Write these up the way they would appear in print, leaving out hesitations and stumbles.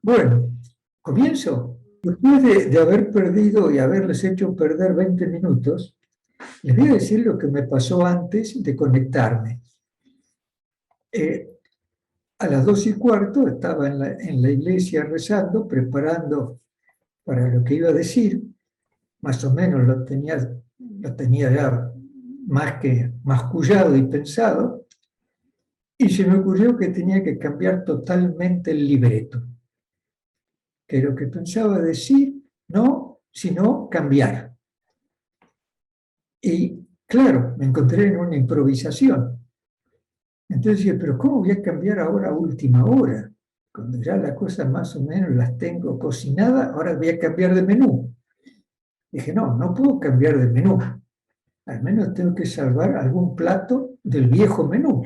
Bueno, comienzo. Después de haber perdido y haberles hecho perder 20 minutos, les voy a decir lo que me pasó antes de conectarme. A las 2:15 estaba en la iglesia rezando, preparando para lo que iba a decir. Más o menos lo tenía ya más que mascullado y pensado, y se me ocurrió que tenía que cambiar totalmente el libreto, que lo que pensaba decir, no, sino cambiar. Y claro, me encontré en una improvisación. Entonces dije, pero ¿cómo voy a cambiar ahora a última hora? Cuando ya las cosas más o menos las tengo cocinadas, ahora voy a cambiar de menú. Dije, no, no puedo cambiar de menú. Al menos tengo que salvar algún plato del viejo menú.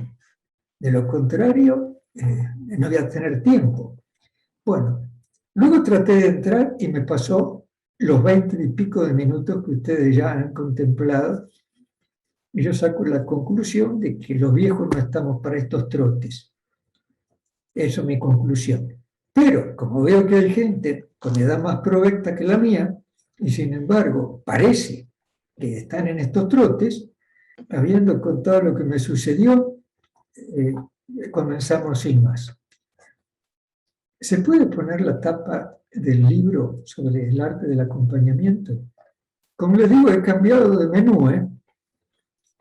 De lo contrario, no voy a tener tiempo. Bueno, luego traté de entrar y me pasó los 20 y pico de minutos que ustedes ya han contemplado. Y yo saco la conclusión de que los viejos no estamos para estos trotes. Eso es mi conclusión. Pero como veo que hay gente con edad más provecta que la mía, y sin embargo parece que están en estos trotes, habiendo contado lo que me sucedió, eh, comenzamos sin más. ¿Se puede poner la tapa del libro sobre el arte del acompañamiento? Como les digo, he cambiado de menú, ¿eh?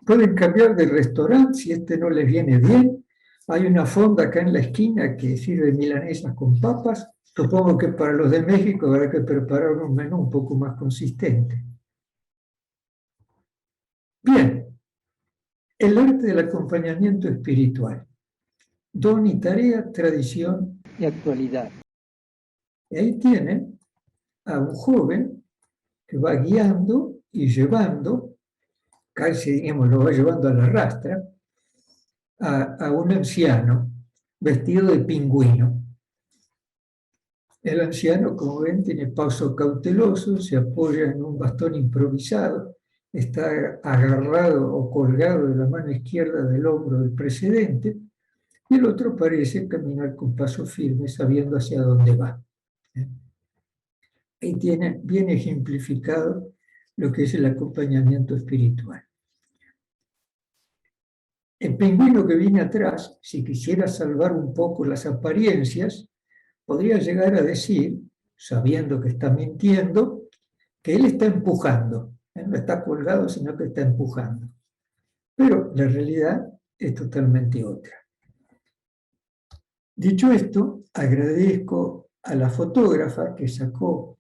Pueden cambiar de restaurante si este no les viene bien. Hay una fonda acá en la esquina que sirve milanesas con papas. Supongo que para los de México habrá que preparar un menú un poco más consistente. Bien, el arte del acompañamiento espiritual. Don y tarea, tradición y actualidad. Y ahí tienen a un joven que va guiando y llevando, casi digamos, lo va llevando a la rastra, a un anciano vestido de pingüino. El anciano, como ven, tiene paso cauteloso, se apoya en un bastón improvisado, está agarrado o colgado de la mano izquierda del hombro del precedente, y el otro parece caminar con paso firme, sabiendo hacia dónde va. Ahí tiene bien ejemplificado lo que es el acompañamiento espiritual. El pingüino que viene atrás, si quisiera salvar un poco las apariencias, podría llegar a decir, sabiendo que está mintiendo, que él está empujando. Él no está colgado, sino que está empujando. Pero la realidad es totalmente otra. Dicho esto, agradezco a la fotógrafa que sacó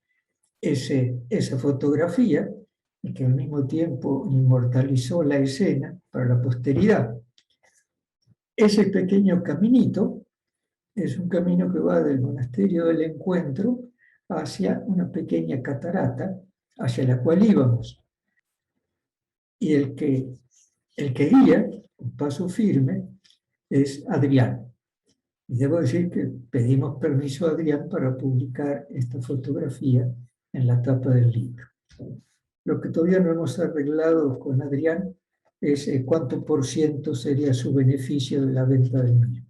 esa fotografía y que al mismo tiempo inmortalizó la escena para la posteridad. Ese pequeño caminito es un camino que va del monasterio del Encuentro hacia una pequeña catarata hacia la cual íbamos. Y el que guía, un paso firme, es Adrián. Y debo decir que pedimos permiso a Adrián para publicar esta fotografía en la tapa del libro. Lo que todavía no hemos arreglado con Adrián es cuánto por ciento sería su beneficio de la venta del mismo.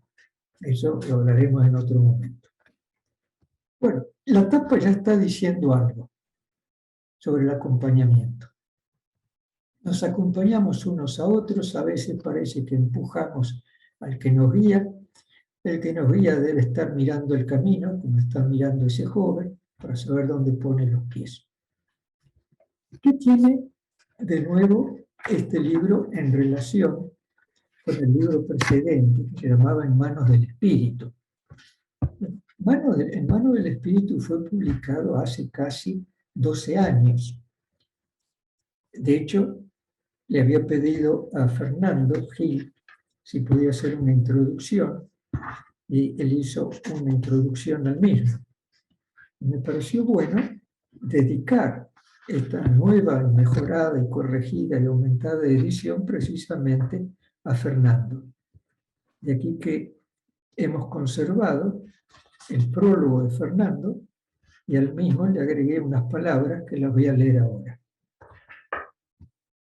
Eso lo hablaremos en otro momento. Bueno, la tapa ya está diciendo algo sobre el acompañamiento. Nos acompañamos unos a otros, a veces parece que empujamos al que nos guía. El que nos guía debe estar mirando el camino, como está mirando ese joven, para saber dónde pone los pies. ¿Qué tiene de nuevo este libro en relación con el libro precedente, que se llamaba En manos del Espíritu? En manos del Espíritu fue publicado hace casi 12 años. De hecho, le había pedido a Fernando Gil si podía hacer una introducción, y él hizo una introducción al mismo. Me pareció bueno dedicar esta nueva, mejorada y corregida y aumentada edición precisamente a Fernando. De aquí que hemos conservado el prólogo de Fernando y al mismo le agregué unas palabras que las voy a leer ahora.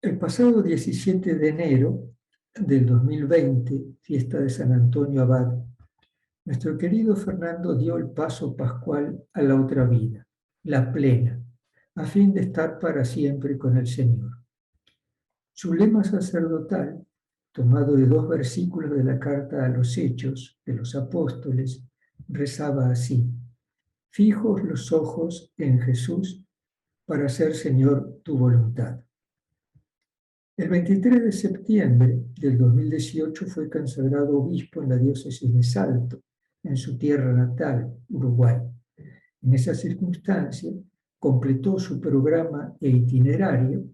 El pasado 17 de enero del 2020, fiesta de San Antonio Abad, Nuestro querido Fernando dio el paso pascual a la otra vida, la plena, a fin de estar para siempre con el Señor. Su lema sacerdotal, tomado de 2 versículos de la carta a los Hechos de los Apóstoles, rezaba así: fijos los ojos en Jesús para hacer, Señor, tu voluntad. El 23 de septiembre del 2018 fue consagrado obispo en la diócesis de Salto, en su tierra natal, Uruguay. En esa circunstancia, completó su programa e itinerario: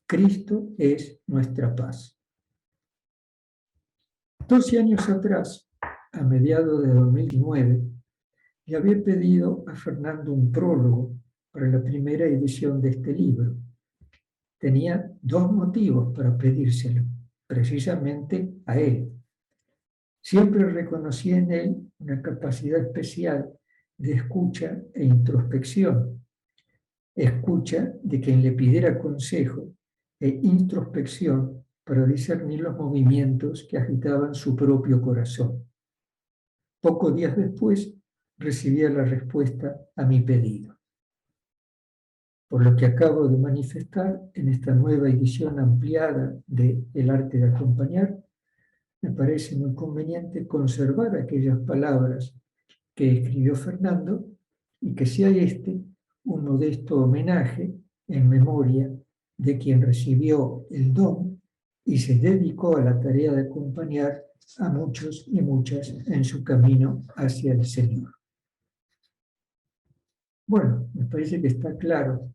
Cristo es nuestra paz. 12 años atrás, a mediados de 2009, le había pedido a Fernando un prólogo para la primera edición de este libro. Tenía 2 motivos para pedírselo, precisamente a él. Siempre reconocí en él una capacidad especial de escucha e introspección. Escucha de quien le pidiera consejo e introspección para discernir los movimientos que agitaban su propio corazón. Pocos días después recibía la respuesta a mi pedido. Por lo que acabo de manifestar en esta nueva edición ampliada de El arte de acompañar, me parece muy conveniente conservar aquellas palabras que escribió Fernando y que sea este un modesto homenaje en memoria de quien recibió el don y se dedicó a la tarea de acompañar a muchos y muchas en su camino hacia el Señor. Bueno, me parece que está claro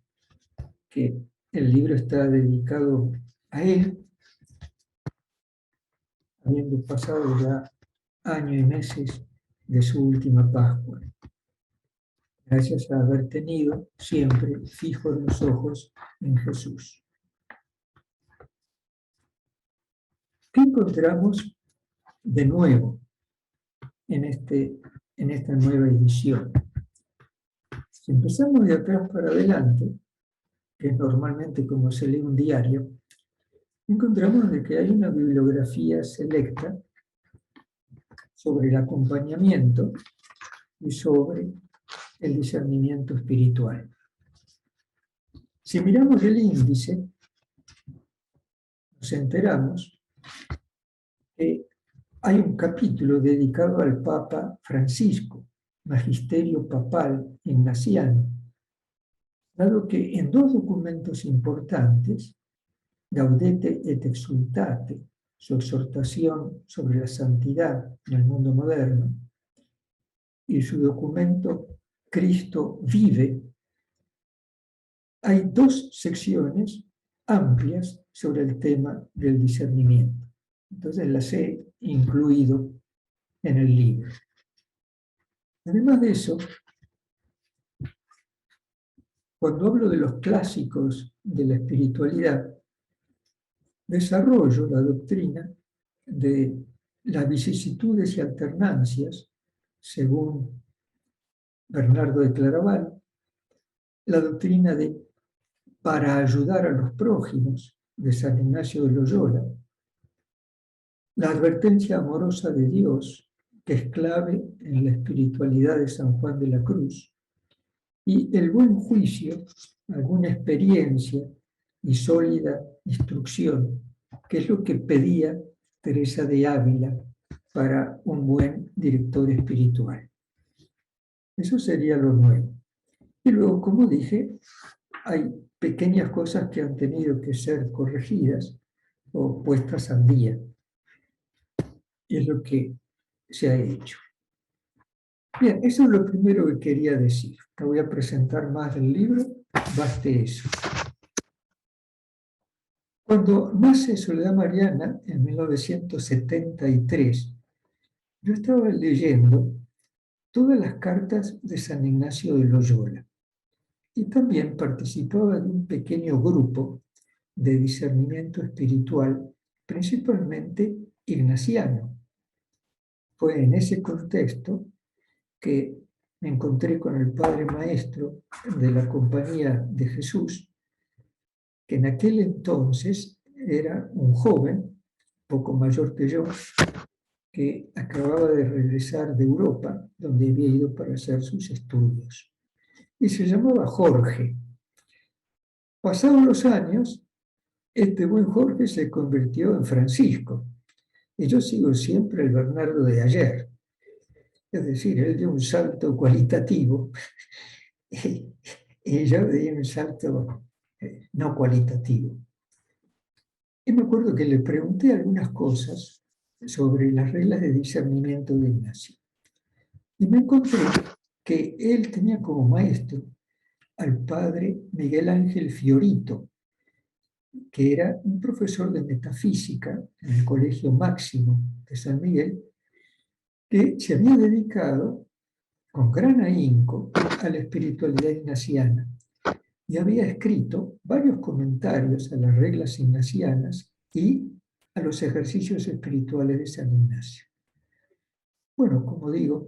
que el libro está dedicado a él, habiendo pasado ya años y meses de su última Pascua, gracias a haber tenido siempre fijos los ojos en Jesús. ¿Qué encontramos de nuevo en esta nueva edición? Si empezamos de atrás para adelante, que es normalmente como se lee un diario, encontramos de que hay una bibliografía selecta sobre el acompañamiento y sobre el discernimiento espiritual. Si miramos el índice, nos enteramos que hay un capítulo dedicado al Papa Francisco, Magisterio Papal Ignaciano, dado que en 2 documentos importantes, Gaudete et Exsultate, su exhortación sobre la santidad en el mundo moderno, y su documento Cristo vive, hay 2 secciones amplias sobre el tema del discernimiento. Entonces las he incluido en el libro. Además de eso, cuando hablo de los clásicos de la espiritualidad, desarrollo la doctrina de las vicisitudes y alternancias, según Bernardo de Claraval, la doctrina de para ayudar a los prójimos, de San Ignacio de Loyola, la advertencia amorosa de Dios, que es clave en la espiritualidad de San Juan de la Cruz, y el buen juicio, alguna experiencia y sólida instrucción, que es lo que pedía Teresa de Ávila para un buen director espiritual. Eso sería lo nuevo. Y luego, como dije, hay pequeñas cosas que han tenido que ser corregidas o puestas al día. Y es lo que se ha hecho. Bien, eso es lo primero que quería decir. No voy a presentar más del libro, baste eso. Cuando nace Soledad Mariana, en 1973, yo estaba leyendo todas las cartas de San Ignacio de Loyola y también participaba de un pequeño grupo de discernimiento espiritual, principalmente ignaciano. Fue en ese contexto que me encontré con el padre maestro de la Compañía de Jesús, que en aquel entonces era un joven, poco mayor que yo, que acababa de regresar de Europa, donde había ido para hacer sus estudios. Y se llamaba Jorge. Pasados los años, este buen Jorge se convirtió en Francisco. Y yo sigo siempre el Bernardo de ayer. Es decir, él dio un salto cualitativo y yo di un salto no cualitativo. Y me acuerdo que le pregunté algunas cosas sobre las reglas de discernimiento de Ignacio. Y me encontré que él tenía como maestro al padre Miguel Ángel Fiorito, que era un profesor de metafísica en el Colegio Máximo de San Miguel, que se había dedicado con gran ahínco a la espiritualidad ignaciana y había escrito varios comentarios a las reglas ignacianas y a los ejercicios espirituales de San Ignacio. Bueno, como digo,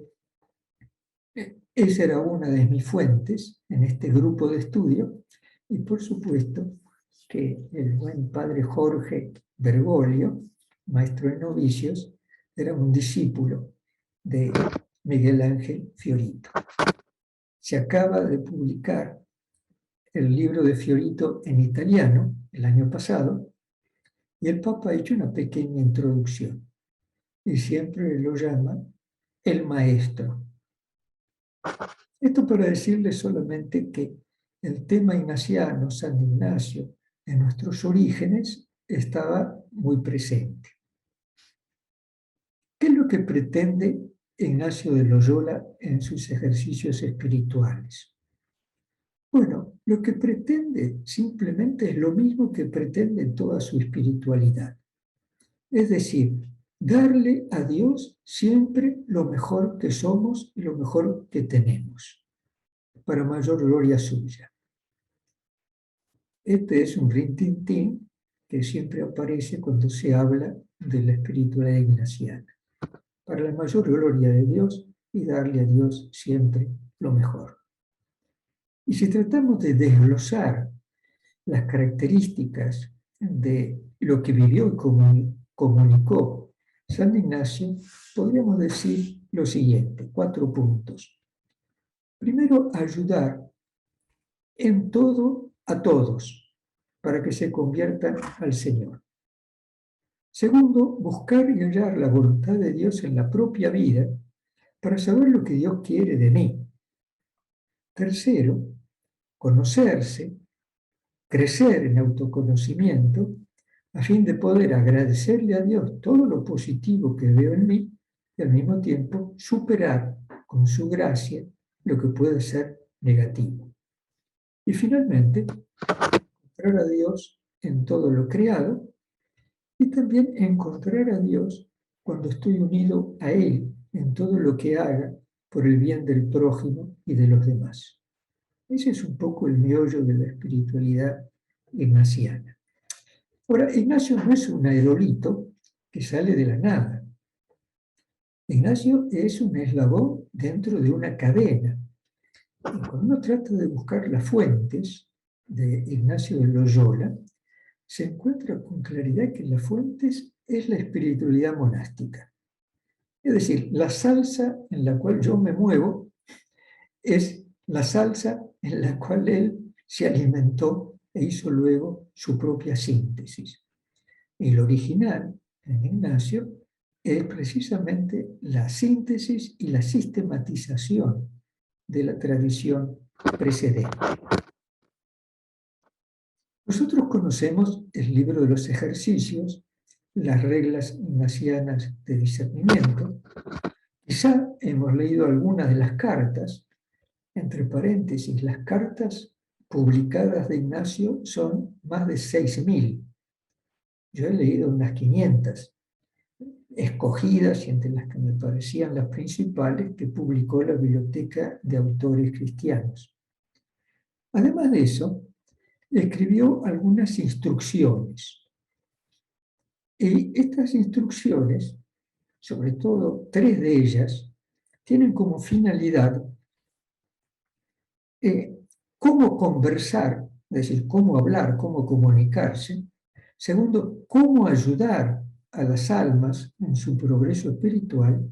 esa era una de mis fuentes en este grupo de estudio y por supuesto que el buen padre Jorge Bergoglio, maestro de novicios, era un discípulo de Miguel Ángel Fiorito. Se acaba de publicar el libro de Fiorito en italiano el año pasado y el Papa ha hecho una pequeña introducción y siempre lo llama el maestro. Esto para decirles solamente que el tema ignaciano, San Ignacio, en nuestros orígenes, estaba muy presente. ¿Qué es lo que pretende Ignacio de Loyola en sus ejercicios espirituales? Bueno, lo que pretende simplemente es lo mismo que pretende toda su espiritualidad. Es decir, darle a Dios siempre lo mejor que somos y lo mejor que tenemos, para mayor gloria suya. Este es un rintintín que siempre aparece cuando se habla de la espiritualidad ignaciana, para la mayor gloria de Dios y darle a Dios siempre lo mejor. Y si tratamos de desglosar las características de lo que vivió y comunicó San Ignacio, podríamos decir lo siguiente, 4 puntos. Primero, ayudar en todo a todos para que se conviertan al Señor. Segundo, buscar y hallar la voluntad de Dios en la propia vida para saber lo que Dios quiere de mí. Tercero, conocerse, crecer en autoconocimiento a fin de poder agradecerle a Dios todo lo positivo que veo en mí y al mismo tiempo superar con su gracia lo que puede ser negativo. Y finalmente, encontrar a Dios en todo lo creado y también encontrar a Dios cuando estoy unido a Él en todo lo que haga por el bien del prójimo y de los demás. Ese es un poco el meollo de la espiritualidad ignaciana. Ahora, Ignacio no es un aerolito que sale de la nada. Ignacio es un eslabón dentro de una cadena. Y cuando uno trata de buscar las fuentes de Ignacio de Loyola, se encuentra con claridad que las fuentes es la espiritualidad monástica. Es decir, la salsa en la cual yo me muevo es la salsa en la cual él se alimentó e hizo luego su propia síntesis. El original, en Ignacio, es precisamente la síntesis y la sistematización de la tradición precedente. Nosotros conocemos el libro de los ejercicios, las reglas ignacianas de discernimiento. Quizá hemos leído algunas de las cartas, entre paréntesis, las cartas publicadas de Ignacio son más de 6.000. Yo he leído unas 500 escogidas y entre las que me parecían las principales que publicó la Biblioteca de Autores Cristianos. Además de eso, escribió algunas instrucciones. Y estas instrucciones, sobre todo 3 de ellas, tienen como finalidad cómo conversar, es decir, cómo hablar, cómo comunicarse. Segundo, cómo ayudar a las almas en su progreso espiritual,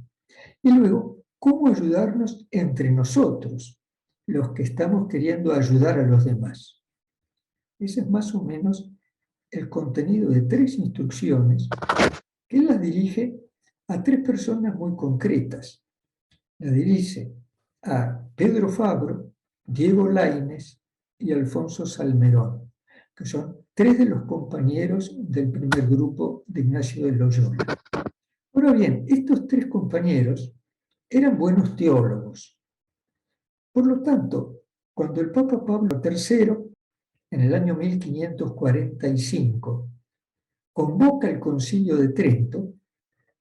y luego cómo ayudarnos entre nosotros, los que estamos queriendo ayudar a los demás. Ese es más o menos el contenido de 3 instrucciones que él las dirige a 3 personas muy concretas. La dirige a Pedro Fabro, Diego Laínez y Alfonso Salmerón, que son 3 de los compañeros del primer grupo de Ignacio de Loyola. Ahora bien, estos 3 compañeros eran buenos teólogos. Por lo tanto, cuando el Papa Pablo III, en el año 1545, convoca el Concilio de Trento,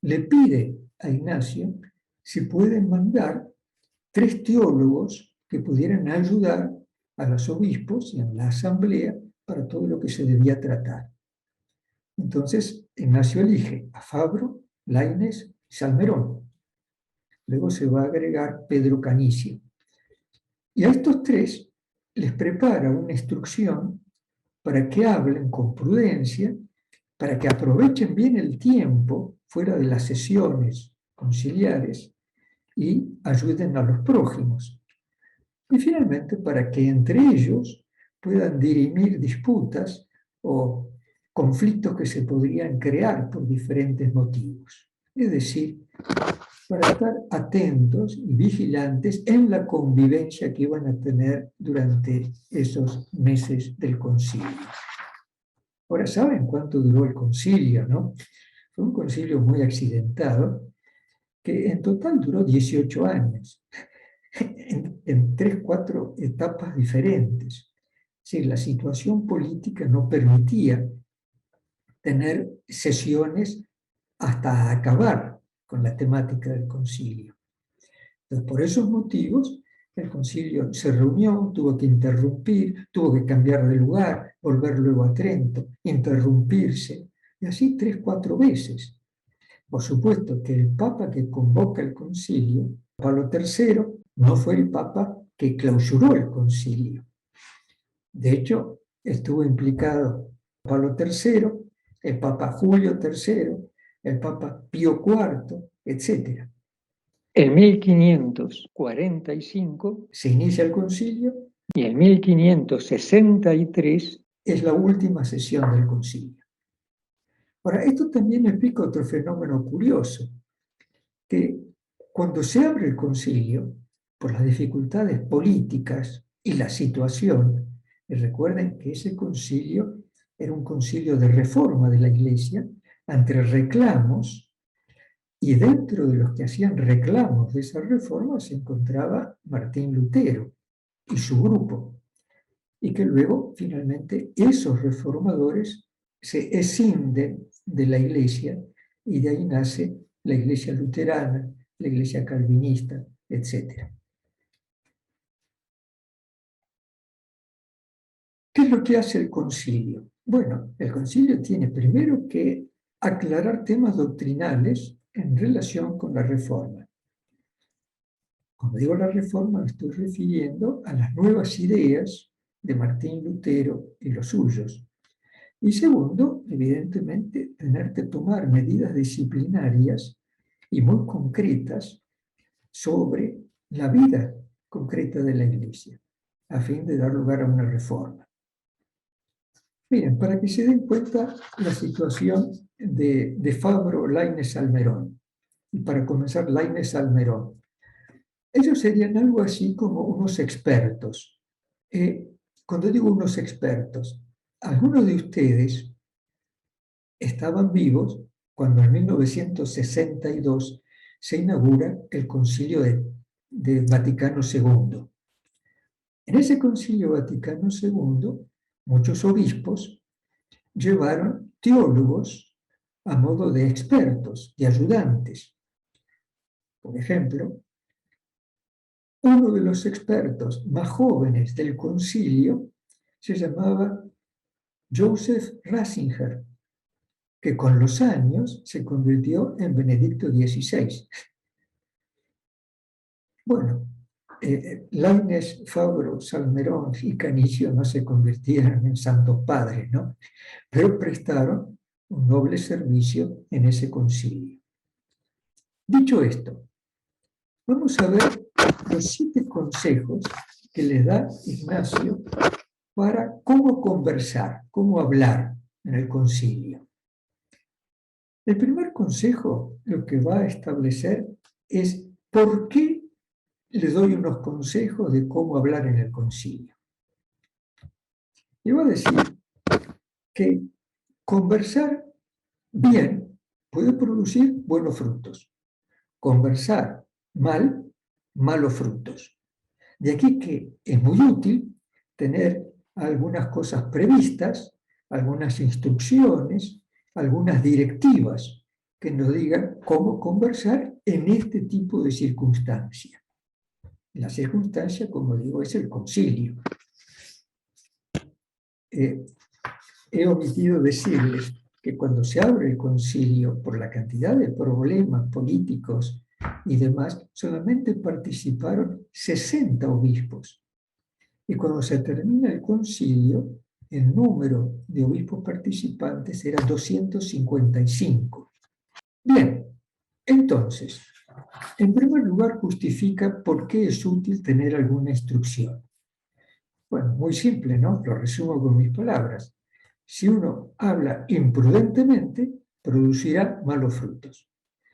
le pide a Ignacio si pueden mandar 3 teólogos que pudieran ayudar a los obispos y en la asamblea para todo lo que se debía tratar. Entonces, Ignacio elige a Fabro, Laínez y Salmerón. Luego se va a agregar Pedro Canicio. Y a estos 3 les prepara una instrucción para que hablen con prudencia, para que aprovechen bien el tiempo fuera de las sesiones conciliares y ayuden a los prójimos. Y finalmente, para que entre ellos puedan dirimir disputas o conflictos que se podrían crear por diferentes motivos. Es decir, para estar atentos y vigilantes en la convivencia que iban a tener durante esos meses del concilio. Ahora, ¿saben cuánto duró el concilio, no? Fue un concilio muy accidentado, que en total duró 18 años, en 3, 4 etapas diferentes. Es decir, la situación política no permitía tener sesiones hasta acabar con la temática del concilio. Entonces, por esos motivos, el concilio se reunió, tuvo que interrumpir, tuvo que cambiar de lugar, volver luego a Trento, interrumpirse, y así 3, 4 veces. Por supuesto que el Papa que convoca el concilio, Pablo III, no fue el Papa que clausuró el concilio. De hecho, estuvo implicado Pablo III, el Papa Julio III, el Papa Pío IV, etc. En 1545 se inicia el concilio y en 1563 es la última sesión del concilio. Ahora, esto también explica otro fenómeno curioso, que cuando se abre el concilio, por las dificultades políticas y la situación, y recuerden que ese concilio era un concilio de reforma de la Iglesia, ante reclamos, y dentro de los que hacían reclamos de esa reforma se encontraba Martín Lutero y su grupo, y que luego finalmente esos reformadores se escinden de la Iglesia y de ahí nace la Iglesia luterana, la Iglesia calvinista, etc. ¿Qué es lo que hace el concilio? Bueno, el concilio tiene primero que aclarar temas doctrinales en relación con la reforma. Cuando digo la reforma, me estoy refiriendo a las nuevas ideas de Martín Lutero y los suyos. Y segundo, evidentemente, tener que tomar medidas disciplinarias y muy concretas sobre la vida concreta de la Iglesia, a fin de dar lugar a una reforma. Miren, para que se den cuenta la situación de Fabro, Laínez, Salmerón, y para comenzar, Laínez, Salmerón, ellos serían algo así como unos expertos. Cuando digo unos expertos, algunos de ustedes estaban vivos cuando en 1962 se inaugura el Concilio de Vaticano II. En ese Concilio Vaticano II, muchos obispos llevaron teólogos a modo de expertos, de ayudantes. Por ejemplo, uno de los expertos más jóvenes del concilio se llamaba Joseph Ratzinger, que con los años se convirtió en Benedicto XVI. Bueno, Laínez, Fabro, Salmerón y Canicio no se convirtieron en santos padres, ¿no? Pero prestaron un noble servicio en ese concilio. Dicho esto, vamos a ver los 7 consejos que les da Ignacio para cómo conversar, cómo hablar en el concilio. El primer consejo, lo que va a establecer es por qué le doy unos consejos de cómo hablar en el concilio. Le voy a decir que conversar bien puede producir buenos frutos. Conversar mal, malos frutos. De aquí que es muy útil tener algunas cosas previstas, algunas instrucciones, algunas directivas que nos digan cómo conversar en este tipo de circunstancias. La circunstancia, como digo, es el concilio. He omitido decirles que cuando se abre el concilio, por la cantidad de problemas políticos y demás, solamente participaron 60 obispos. Y cuando se termina el concilio, el número de obispos participantes era 255. Bien, entonces, en primer lugar justifica por qué es útil tener alguna instrucción. Bueno, muy simple, ¿no? Lo resumo con mis palabras. Si uno habla imprudentemente, producirá malos frutos.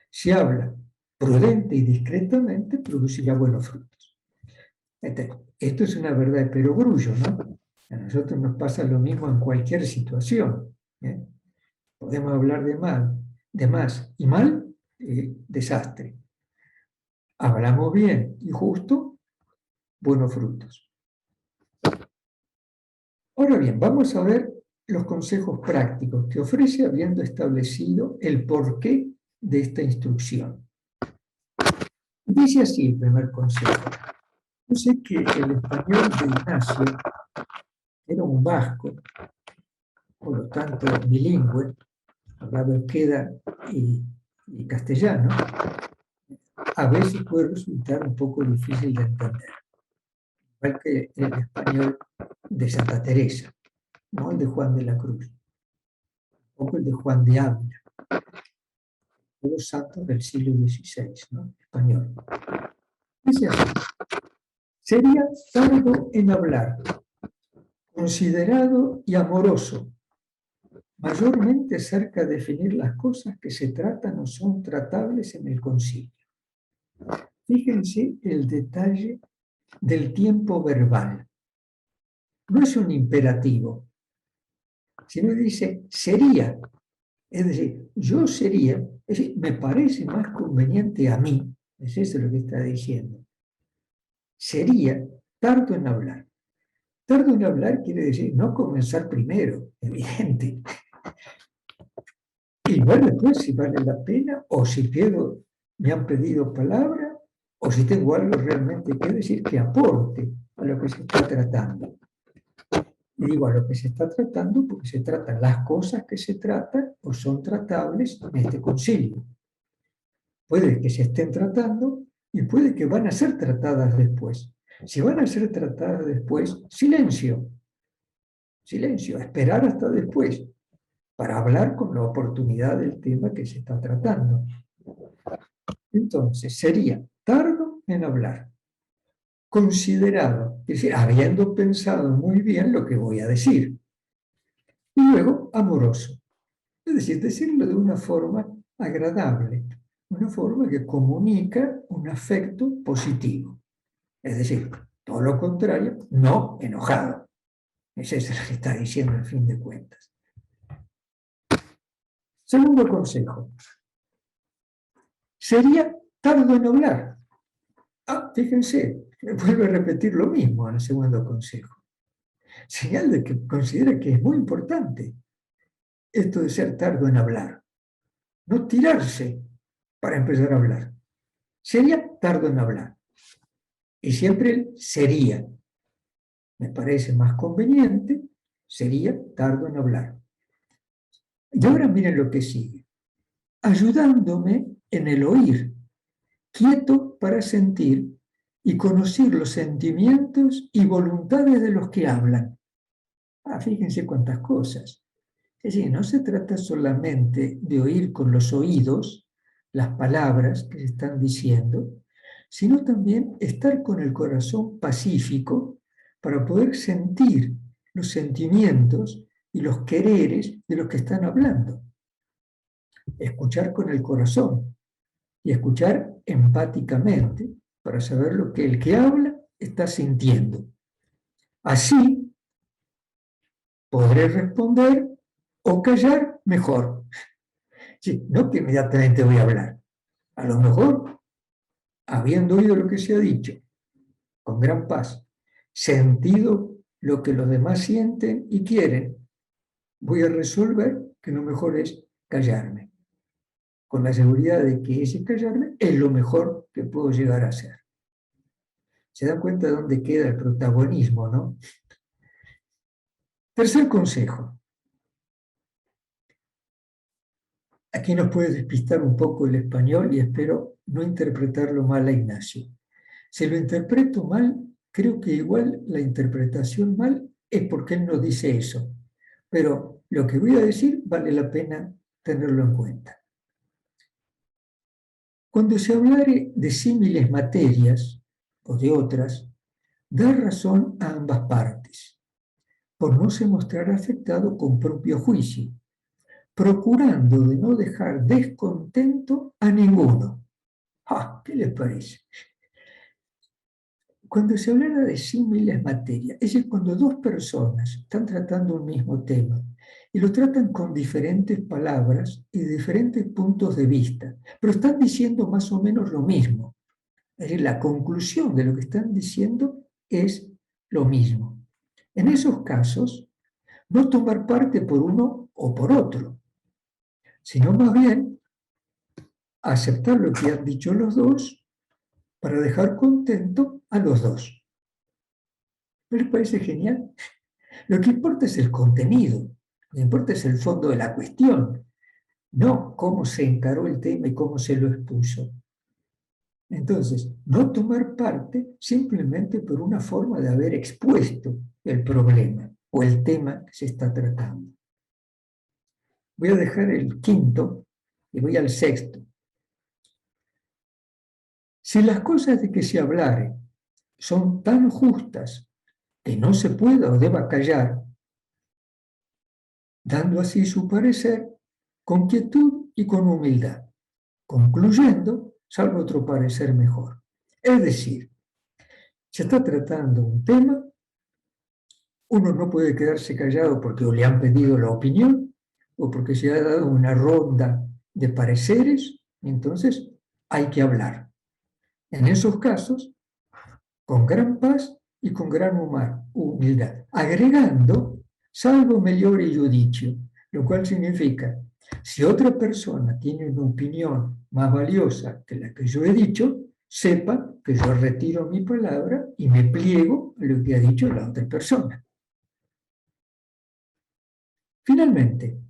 Si habla prudente y discretamente, producirá buenos frutos. Esto es una verdad de perogrullo, ¿no? A nosotros nos pasa lo mismo en cualquier situación. Podemos hablar de más y mal, desastre. Hablamos bien y justo, buenos frutos. Ahora bien, vamos a ver los consejos prácticos que ofrece habiendo establecido el porqué de esta instrucción. Dice así el primer consejo. Yo sé que el español de Ignacio era un vasco, por lo tanto bilingüe, hablaba euskera y castellano. A veces puede resultar un poco difícil de entender, igual que el español de Santa Teresa, no el de Juan de la Cruz, tampoco el de Juan de Ávila, todos santos del siglo XVI, ¿no? Español. Dice así: sería tardo en hablar, considerado y amoroso, mayormente cerca de definir las cosas que se tratan o son tratables en el concilio. Fíjense el detalle del tiempo verbal. No es un imperativo, sino dice sería. Es decir, yo sería, es decir, me parece más conveniente a mí, es eso lo que está diciendo. Sería tardo en hablar. Tardo en hablar quiere decir no comenzar primero, evidente. Y ver después si vale la pena o si me han pedido palabra o si tengo algo realmente que decir que aporte a lo que se está tratando. Y digo a lo que se está tratando porque se tratan las cosas que se tratan o son tratables en este concilio. Puede que se estén tratando y puede que van a ser tratadas después. Si van a ser tratadas después, silencio. Silencio, esperar hasta después para hablar con la oportunidad del tema que se está tratando. Entonces, sería tardo en hablar, considerado, es decir, habiendo pensado muy bien lo que voy a decir, y luego amoroso, es decir, decirlo de una forma agradable, una forma que comunica un afecto positivo, es decir, todo lo contrario, no enojado. Es eso lo que está diciendo al fin de cuentas. Segundo consejo. Sería tardo en hablar. Fíjense, vuelve a repetir lo mismo en el segundo consejo. Señal de que considera que es muy importante esto de ser tardo en hablar. No tirarse para empezar a hablar. Sería tardo en hablar. Y siempre el sería. Me parece más conveniente, sería tardo en hablar. Y ahora miren lo que sigue. Ayudándome en el oír, quieto para sentir y conocer los sentimientos y voluntades de los que hablan. Fíjense cuántas cosas. Es decir, no se trata solamente de oír con los oídos las palabras que se están diciendo, sino también estar con el corazón pacífico para poder sentir los sentimientos y los quereres de los que están hablando. Escuchar con el corazón y escuchar empáticamente para saber lo que el que habla está sintiendo. Así podré responder o callar mejor. Sí, no que inmediatamente voy a hablar. A lo mejor, habiendo oído lo que se ha dicho, con gran paz, sentido lo que los demás sienten y quieren, voy a resolver que lo mejor es callarme, con la seguridad de que ese callarme es lo mejor que puedo llegar a hacer. ¿Se dan cuenta de dónde queda el protagonismo, no? Tercer consejo. Aquí nos puede despistar un poco el español y espero no interpretarlo mal a Ignacio. Si lo interpreto mal, creo que igual la interpretación mal es porque él nos dice eso. Pero lo que voy a decir vale la pena tenerlo en cuenta. Cuando se hablare de símiles materias o de otras, da razón a ambas partes, por no se mostrar afectado con propio juicio, procurando de no dejar descontento a ninguno. Ah, ¿qué les parece? Cuando se hablara de símiles materias, es decir, cuando dos personas están tratando un mismo tema y lo tratan con diferentes palabras y de diferentes puntos de vista, pero están diciendo más o menos lo mismo. Es decir, la conclusión de lo que están diciendo es lo mismo. En esos casos, no tomar parte por uno o por otro, sino más bien aceptar lo que han dicho los dos para dejar contento a los dos. ¿No les parece genial? Lo que importa es el contenido, lo que importa es el fondo de la cuestión, no cómo se encaró el tema y cómo se lo expuso. Entonces, no tomar parte simplemente por una forma de haber expuesto el problema o el tema que se está tratando. Voy a dejar el quinto y voy al sexto. Si las cosas de que se hablare son tan justas que no se pueda o deba callar, dando así su parecer con quietud y con humildad, concluyendo, salvo otro parecer mejor. Es decir, se está tratando un tema, uno no puede quedarse callado porque o le han pedido la opinión o porque se ha dado una ronda de pareceres, entonces hay que hablar. En esos casos, con gran paz y con gran humildad, agregando salvo migliore giudizio, lo cual significa, si otra persona tiene una opinión más valiosa que la que yo he dicho, sepa que yo retiro mi palabra y me pliego a lo que ha dicho la otra persona. Finalmente,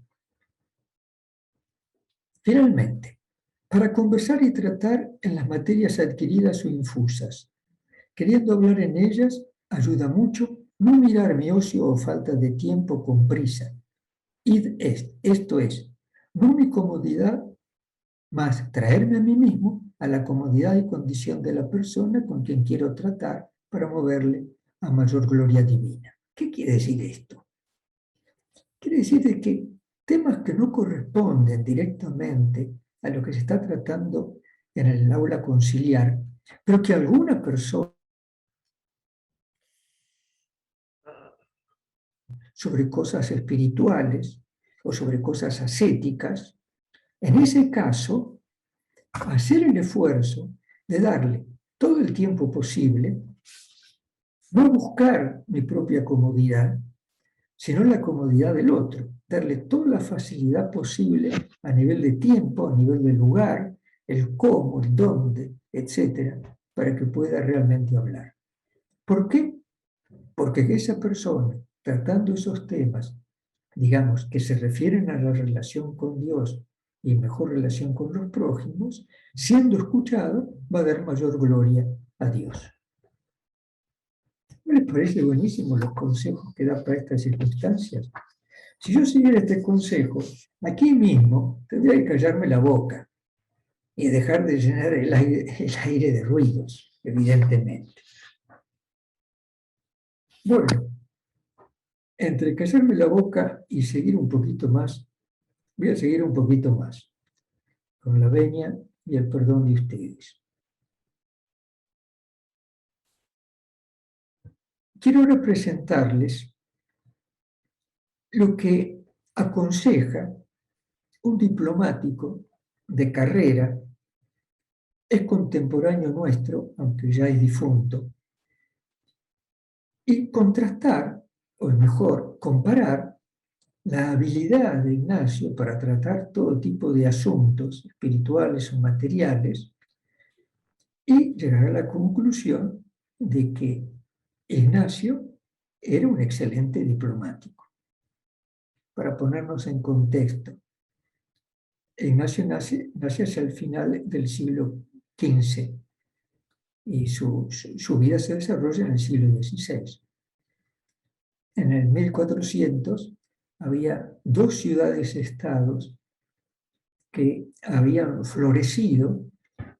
para conversar y tratar en las materias adquiridas o infusas, queriendo hablar en ellas, ayuda mucho no mirar mi ocio o falta de tiempo con prisa. Esto es, no mi comodidad, más traerme a mí mismo a la comodidad y condición de la persona con quien quiero tratar para moverle a mayor gloria divina. ¿Qué quiere decir esto? Quiere decir que temas que no corresponden directamente a lo que se está tratando en el aula conciliar, pero que alguna persona sobre cosas espirituales o sobre cosas ascéticas, en ese caso, hacer el esfuerzo de darle todo el tiempo posible, no buscar mi propia comodidad, sino la comodidad del otro, darle toda la facilidad posible a nivel de tiempo, a nivel de lugar, el cómo, el dónde, etcétera, para que pueda realmente hablar. ¿Por qué? Porque esa persona, tratando esos temas, digamos, que se refieren a la relación con Dios y mejor relación con los prójimos, siendo escuchado, va a dar mayor gloria a Dios. ¿No les parece buenísimo los consejos que da para estas circunstancias? Si yo siguiera este consejo, aquí mismo tendría que callarme la boca y dejar de llenar el aire de ruidos, evidentemente. Bueno, entre callarme la boca y seguir un poquito más, voy a seguir un poquito más, con la venia y el perdón de ustedes. Quiero ahora presentarles lo que aconseja un diplomático de carrera, es contemporáneo nuestro, aunque ya es difunto, y contrastar, o mejor, comparar la habilidad de Ignacio para tratar todo tipo de asuntos espirituales o materiales y llegar a la conclusión de que Ignacio era un excelente diplomático. Para ponernos en contexto, Ignacio nace hacia el final del siglo XV y su vida se desarrolla en el siglo XVI. En el 1400 había dos ciudades-estados que habían florecido,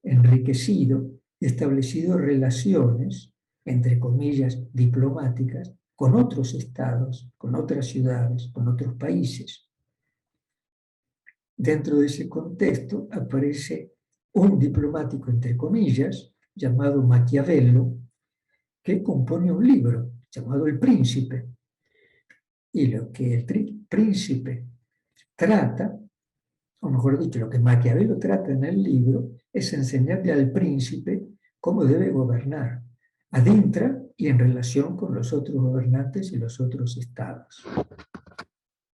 enriquecido, establecido relaciones, entre comillas, diplomáticas, con otros estados, con otras ciudades, con otros países. Dentro de ese contexto aparece un diplomático, entre comillas, llamado Maquiavelo, que compone un libro llamado El Príncipe. Y lo que el príncipe trata, o mejor dicho, lo que Maquiavelo trata en el libro, es enseñarle al príncipe cómo debe gobernar, adintra y en relación con los otros gobernantes y los otros estados.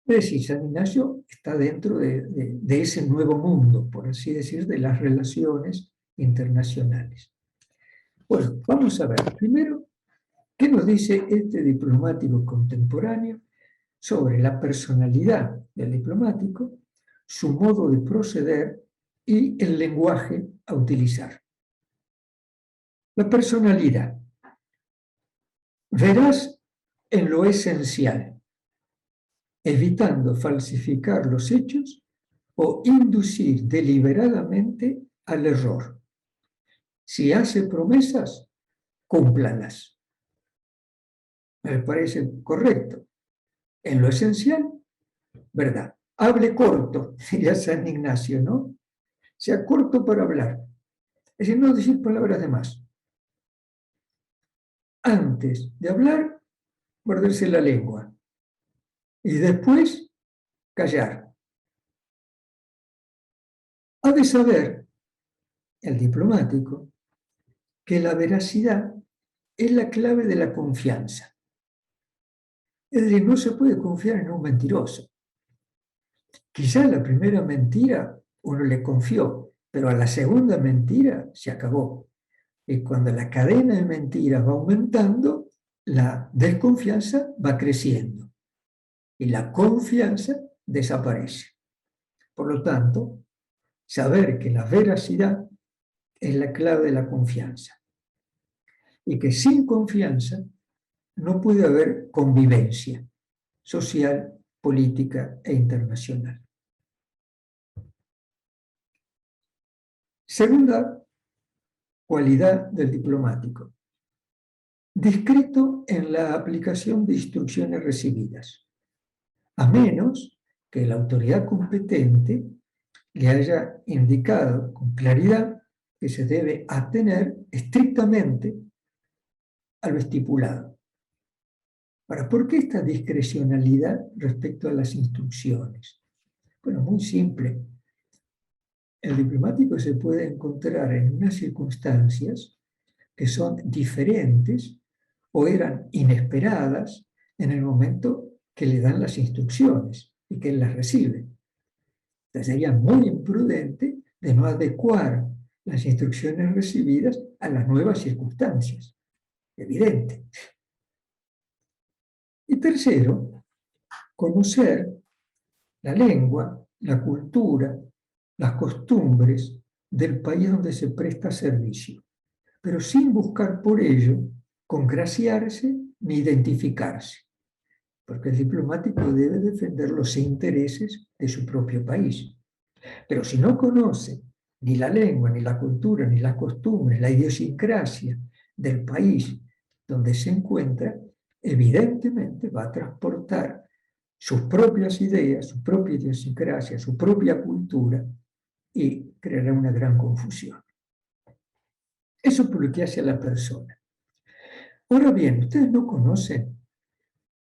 Es decir, San Ignacio está dentro de ese nuevo mundo, por así decir, de las relaciones internacionales. Bueno, vamos a ver. Primero, ¿qué nos dice este diplomático contemporáneo sobre la personalidad del diplomático, su modo de proceder y el lenguaje a utilizar? La personalidad. Verás en lo esencial, evitando falsificar los hechos o inducir deliberadamente al error. Si hace promesas, cúmplalas. Me parece correcto. En lo esencial, verdad. Hable corto, diría San Ignacio, ¿no? Sea corto para hablar. Es decir, no decir palabras de más. Antes de hablar, morderse la lengua. Y después, callar. Ha de saber el diplomático que la veracidad es la clave de la confianza. Es decir, no se puede confiar en un mentiroso. Quizá la primera mentira uno le confió, pero a la segunda mentira se acabó. Y cuando la cadena de mentiras va aumentando, la desconfianza va creciendo y la confianza desaparece. Por lo tanto, saber que la veracidad es la clave de la confianza y que sin confianza no puede haber convivencia social, política e internacional. Segunda cualidad del diplomático: discreto en la aplicación de instrucciones recibidas, a menos que la autoridad competente le haya indicado con claridad que se debe atener estrictamente a lo estipulado. Ahora, ¿por qué esta discrecionalidad respecto a las instrucciones? Bueno, muy simple. El diplomático se puede encontrar en unas circunstancias que son diferentes o eran inesperadas en el momento que le dan las instrucciones y que él las recibe. Entonces sería muy imprudente de no adecuar las instrucciones recibidas a las nuevas circunstancias. Evidente. Y tercero, conocer la lengua, la cultura, las costumbres del país donde se presta servicio, pero sin buscar por ello congraciarse ni identificarse. porque el diplomático debe defender los intereses de su propio país. Pero si no conoce ni la lengua, ni la cultura, ni las costumbres, la idiosincrasia del país donde se encuentra, evidentemente va a transportar sus propias ideas, su propia idiosincrasia, su propia cultura y creará una gran confusión. Eso por lo que hace a la persona. Ahora bien, ustedes no conocen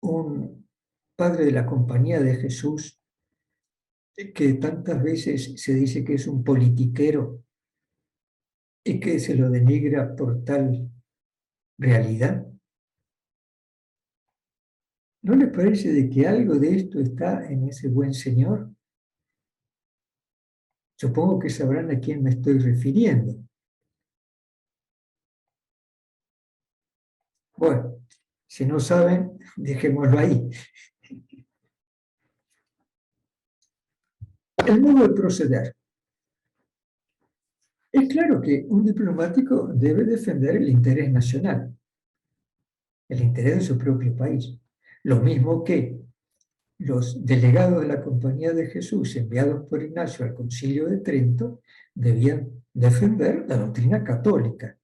un padre de la Compañía de Jesús que tantas veces se dice que es un politiquero y que se lo denigra por tal realidad. ¿No les parece de que algo de esto está en ese buen señor? Supongo que sabrán a quién me estoy refiriendo. Bueno, si no saben, dejémoslo ahí. El modo de proceder. Es claro que un diplomático debe defender el interés nacional, el interés de su propio país. Lo mismo que los delegados de la Compañía de Jesús enviados por Ignacio al Concilio de Trento debían defender la doctrina católica,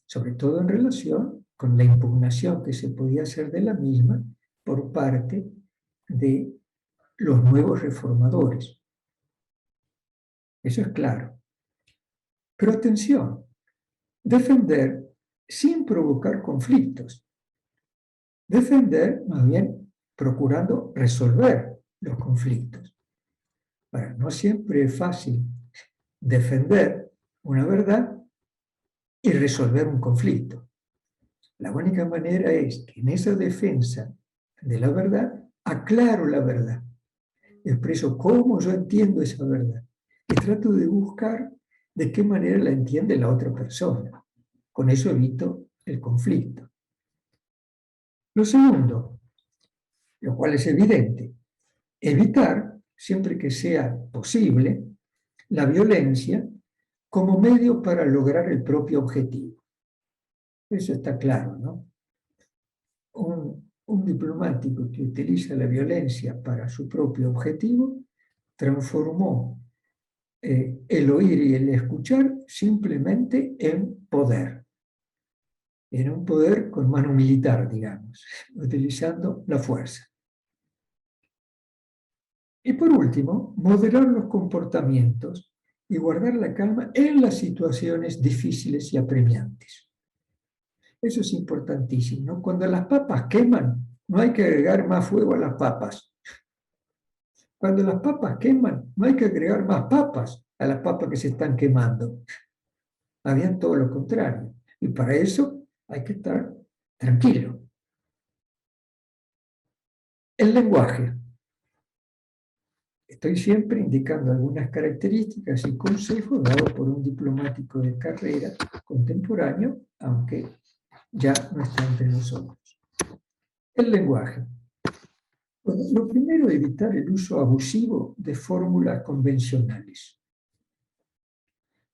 sobre todo en relación con la impugnación que se podía hacer de la misma por parte de los nuevos reformadores. Eso es claro. Pero atención, defender sin provocar conflictos. Defender, más bien, procurando resolver los conflictos. Ahora, no siempre es fácil defender una verdad y resolver un conflicto. La única manera es que en esa defensa de la verdad aclaro la verdad, expreso cómo yo entiendo esa verdad y trato de buscar de qué manera la entiende la otra persona. Con eso evito el conflicto. Lo segundo, lo cual es evidente, evitar, siempre que sea posible, la violencia como medio para lograr el propio objetivo. Eso está claro, ¿no? Un diplomático que utiliza la violencia para su propio objetivo transformó el oír y el escuchar simplemente en poder. En un poder con mano militar, digamos, utilizando la fuerza. Y por último, moderar los comportamientos y guardar la calma en las situaciones difíciles y apremiantes. Eso es importantísimo, ¿no? Cuando las papas queman, no hay que agregar más fuego a las papas. Cuando las papas queman, no hay que agregar más papas a las papas que se están quemando. Habían todo lo contrario. Y para eso hay que estar tranquilo. El lenguaje. Estoy siempre indicando algunas características y consejos dados por un diplomático de carrera contemporáneo, aunque ya no está entre nosotros. El lenguaje. Bueno, lo primero, evitar el uso abusivo de fórmulas convencionales.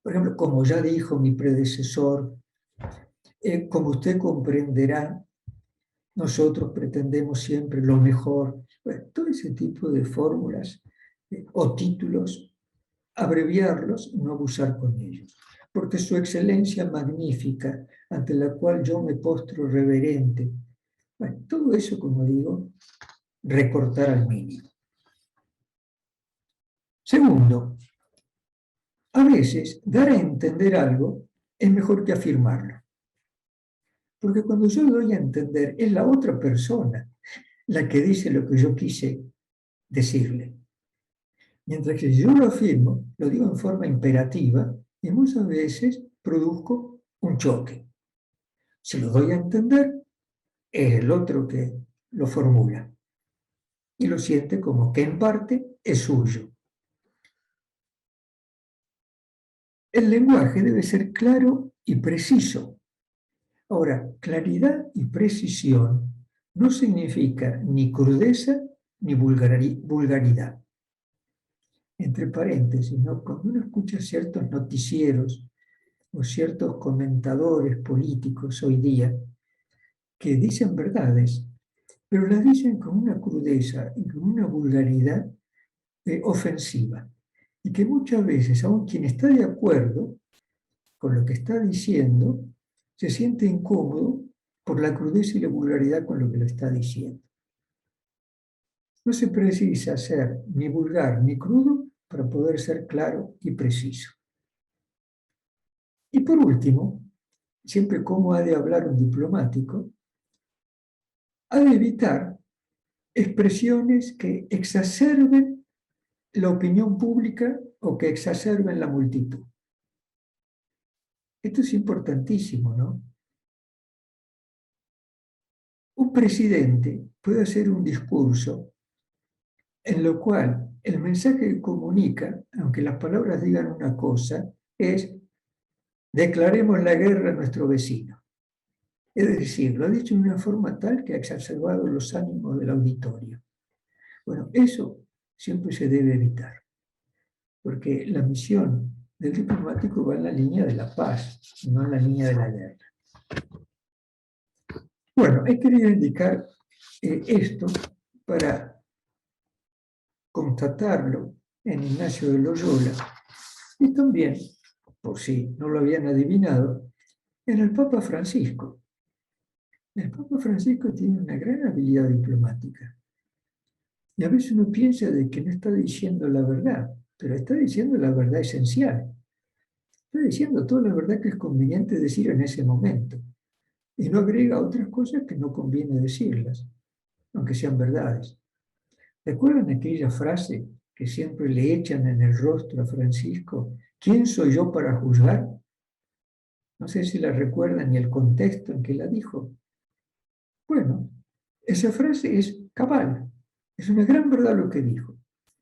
Por ejemplo, como ya dijo mi predecesor, como usted comprenderá, nosotros pretendemos siempre lo mejor. Bueno, todo ese tipo de fórmulas o títulos, abreviarlos, no abusar con ellos. Porque su excelencia magnífica, ante la cual yo me postro reverente, bueno, todo eso, como digo, recortar al mínimo. Segundo, a veces dar a entender algo es mejor que afirmarlo. Porque cuando yo doy a entender, es la otra persona la que dice lo que yo quise decirle. Mientras que si yo lo afirmo, lo digo en forma imperativa y muchas veces produzco un choque. Si lo doy a entender, es el otro que lo formula y lo siente como que en parte es suyo. El lenguaje debe ser claro y preciso. Ahora, claridad y precisión no significa ni crudeza ni vulgaridad. Entre paréntesis, ¿no? Cuando uno escucha ciertos noticieros o ciertos comentadores políticos hoy día que dicen verdades, pero las dicen con una crudeza y con una vulgaridad ofensiva. Y que muchas veces, aun quien está de acuerdo con lo que está diciendo, se siente incómodo por la crudeza y la vulgaridad con lo que lo está diciendo. No se precisa ser ni vulgar ni crudo para poder ser claro y preciso. Y por último, siempre cómo ha de hablar un diplomático, ha de evitar expresiones que exacerben la opinión pública o que exacerben la multitud. Esto es importantísimo, ¿no? Un presidente puede hacer un discurso en lo cual el mensaje que comunica, aunque las palabras digan una cosa, es declaremos la guerra a nuestro vecino. Es decir, lo ha dicho de una forma tal que ha exacerbado los ánimos del auditorio. Bueno, eso siempre se debe evitar, porque la misión del diplomático va en la línea de la paz, no en la línea de la guerra. Bueno, he querido indicar esto para constatarlo en Ignacio de Loyola y también, por si no lo habían adivinado, en el Papa Francisco. El Papa Francisco tiene una gran habilidad diplomática. Y a veces uno piensa de que no está diciendo la verdad, pero está diciendo la verdad esencial. Está diciendo toda la verdad que es conveniente decir en ese momento. Y no agrega otras cosas que no conviene decirlas, aunque sean verdades. ¿Recuerdan aquella frase que siempre le echan en el rostro a Francisco? ¿Quién soy yo para juzgar? No sé si la recuerdan ni el contexto en que la dijo. Bueno, esa frase es cabal. Es una gran verdad lo que dijo.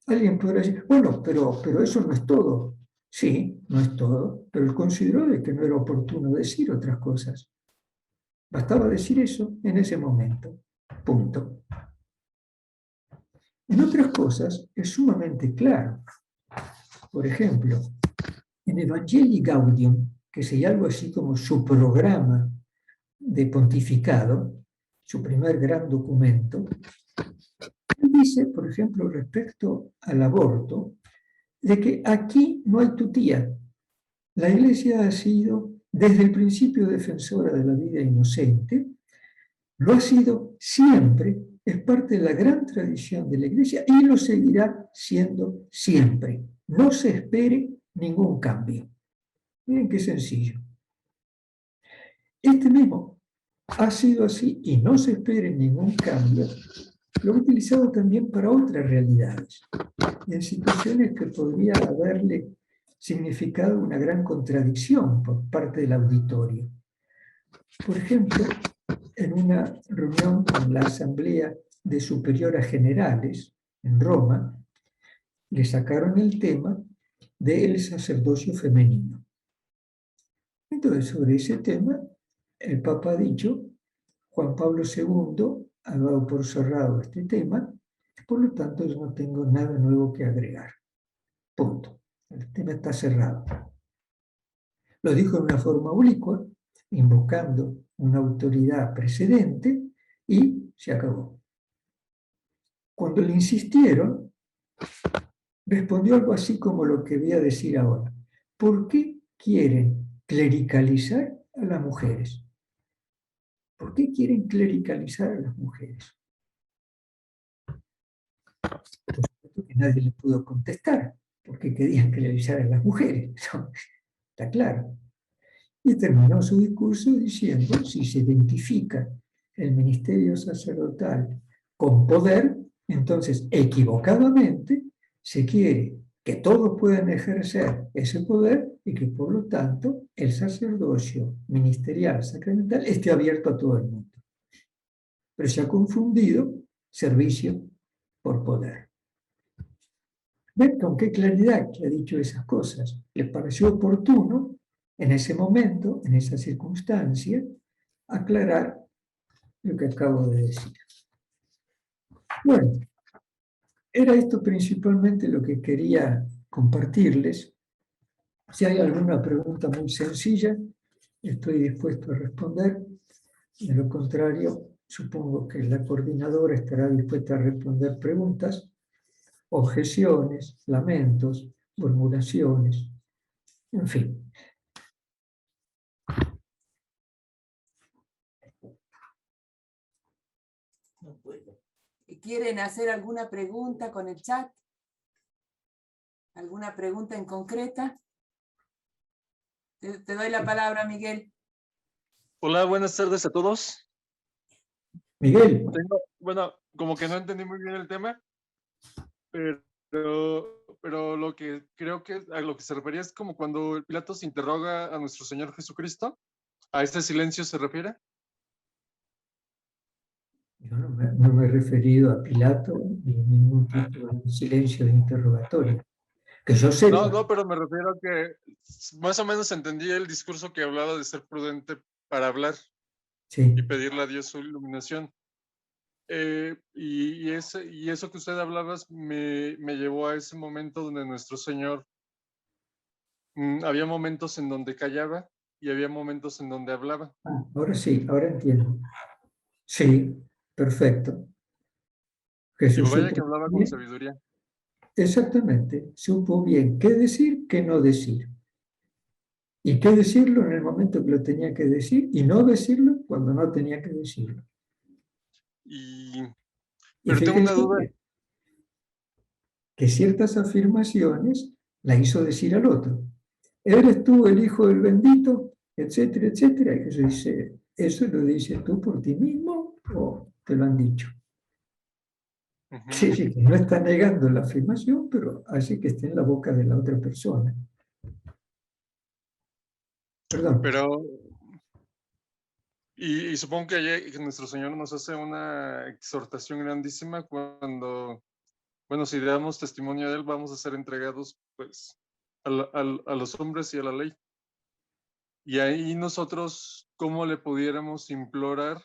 Alguien podrá decir, bueno, pero eso no es todo. Sí, no es todo, pero él consideró de que no era oportuno decir otras cosas. Bastaba decir eso en ese momento. Punto. En otras cosas es sumamente claro. Por ejemplo, en Evangelii Gaudium, que sería algo así como su programa de pontificado, su primer gran documento, él dice, por ejemplo, respecto al aborto, de que aquí no hay tutía. La Iglesia ha sido desde el principio defensora de la vida inocente, lo ha sido siempre, es parte de la gran tradición de la Iglesia y lo seguirá siendo siempre. No se espere ningún cambio. Miren qué sencillo. Este mismo ha sido así y no se espere ningún cambio. Lo he utilizado también para otras realidades, en situaciones que podría haberle significado una gran contradicción por parte del auditorio. Por ejemplo, en una reunión con la Asamblea de Superiores Generales en Roma, le sacaron el tema del sacerdocio femenino. Entonces, sobre ese tema, el Papa ha dicho, Juan Pablo II ha dado por cerrado este tema, por lo tanto yo no tengo nada nuevo que agregar. Punto. El tema está cerrado. Lo dijo de una forma oblicua, invocando una autoridad precedente y se acabó. Cuando le insistieron, respondió algo así como lo que voy a decir ahora. ¿Por qué quieren clericalizar a las mujeres? ¿Por qué quieren clericalizar a las mujeres? Por supuesto que nadie le pudo contestar, porque querían clericalizar a las mujeres. Está claro. Y terminó su discurso diciendo, si se identifica el ministerio sacerdotal con poder, entonces equivocadamente se quiere que todos puedan ejercer ese poder y que por lo tanto el sacerdocio ministerial sacramental esté abierto a todo el mundo. Pero se ha confundido servicio por poder. ¿Ven con qué claridad que ha dicho esas cosas? Les pareció oportuno en ese momento, en esa circunstancia, aclarar lo que acabo de decir. Bueno, era esto principalmente lo que quería compartirles. Si hay alguna pregunta muy sencilla, estoy dispuesto a responder. De lo contrario, supongo que la coordinadora estará dispuesta a responder preguntas, objeciones, lamentos, murmuraciones, en fin. No puedo. ¿Quieren hacer alguna pregunta con el chat? ¿Alguna pregunta en concreta? Te doy la palabra, Miguel. Hola, buenas tardes a todos. Miguel. Bueno, como que no entendí muy bien el tema, pero lo que creo que a lo que se refería es como cuando Pilato se interroga a nuestro Señor Jesucristo. ¿A este silencio se refiere? Yo no me he referido a Pilato ni ningún tipo de silencio de interrogatorio. Que yo sepa. No, pero me refiero a que más o menos entendí el discurso que hablaba de ser prudente para hablar Sí. y pedirle a Dios su iluminación. Y eso que usted hablaba me llevó a ese momento donde nuestro Señor había momentos en donde callaba y había momentos en donde hablaba. Ah, ahora sí, ahora entiendo. Sí, perfecto. Y Jesús vaya supo que hablaba con bien, sabiduría. exactamente, supo bien qué decir, qué no decir. Y qué decirlo en el momento que lo tenía que decir y no decirlo cuando no tenía que decirlo. Y, Y pero tengo una fíjense duda. que ciertas afirmaciones la hizo decir al otro. ¿Eres tú el hijo del bendito? Etcétera, etcétera. Y Jesús dice, ¿eso lo dices tú por ti mismo o te lo han dicho? Sí, sí, que no está negando la afirmación, pero hace que esté en la boca de la otra persona. Perdón. Pero, y supongo que nuestro Señor nos hace una exhortación grandísima cuando, bueno, si damos testimonio de Él, vamos a ser entregados, pues, a los hombres y a la ley. Y ahí nosotros, ¿cómo le pudiéramos implorar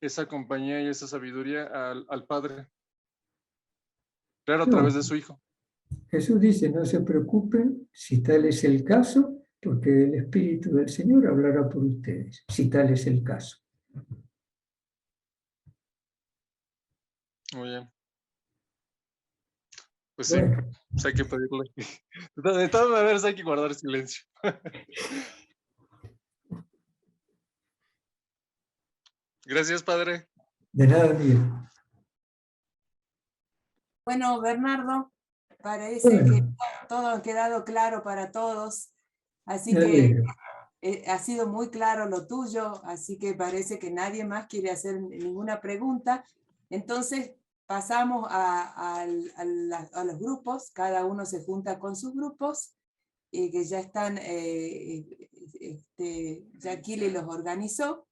esa compañía y esa sabiduría al Padre? Claro, a través No, de su Hijo. Jesús dice, no se preocupen si tal es el caso, porque el Espíritu del Señor hablará por ustedes, si tal es el caso. Muy bien. Pues sí, Bueno, pues hay que pedirle. De todas maneras hay que guardar silencio. Gracias, Padre. de nada, Miguel. Bueno, Bernardo, parece que Bueno, todo ha quedado claro para todos, así me que alegro. ha sido muy claro lo tuyo, así que parece que nadie más quiere hacer ninguna pregunta. Entonces pasamos a los grupos, cada uno se junta con sus grupos, que ya están, ya Kili los organizó.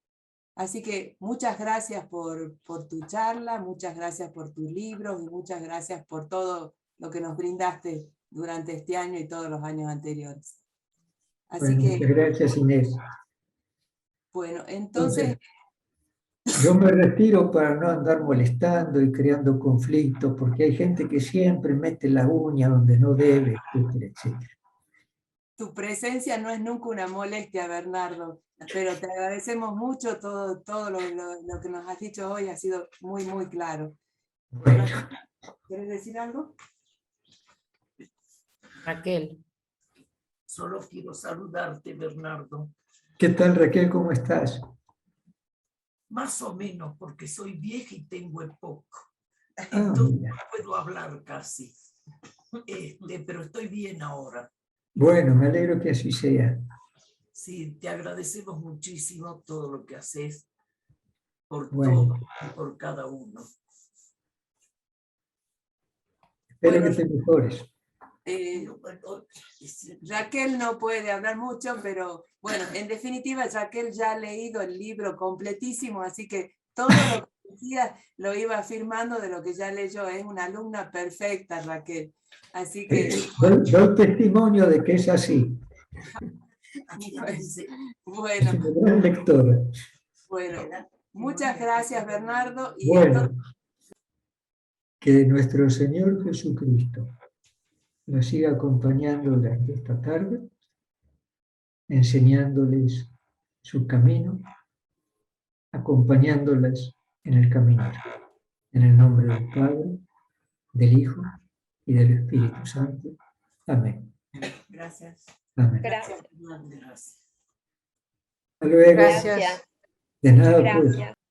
Así que muchas gracias por tu charla, muchas gracias por tus libros y muchas gracias por todo lo que nos brindaste durante este año y todos los años anteriores. Así Bueno, que, muchas gracias, Inés. bueno, entonces, Yo me retiro para no andar molestando y creando conflictos, porque hay gente que siempre mete la uña donde no debe, etcétera, etcétera. tu presencia no es nunca una molestia, Bernardo, pero te agradecemos mucho todo lo que nos has dicho hoy, ha sido muy, muy claro. Bueno, ¿Quieres decir algo? Raquel, solo quiero saludarte, Bernardo. ¿qué tal, Raquel? ¿Cómo estás? Más o menos, porque soy vieja y tengo poco. Ah, Entonces mira. no puedo hablar casi. Pero estoy bien ahora. Bueno, me alegro que así sea. Sí, te agradecemos muchísimo todo lo que haces por Bueno, todo y por cada uno. espero Bueno, que te mejores. Raquel no puede hablar mucho, pero bueno, en definitiva Raquel ya ha leído el libro completísimo, así que todo lo que decía lo iba afirmando de lo que ya leyó. Es una alumna perfecta, Raquel. Así que... Doy testimonio de que es así. Bueno, Es una gran lectora. bueno, muchas gracias, Bernardo. Y Bueno, que nuestro Señor Jesucristo nos siga acompañando durante esta tarde, enseñándoles su camino acompañándolas en el camino. En el nombre del Padre, del Hijo y del Espíritu Santo. Amén. Gracias. Amén. Gracias. Gracias. Hasta luego. Gracias. De nada, pues. Gracias.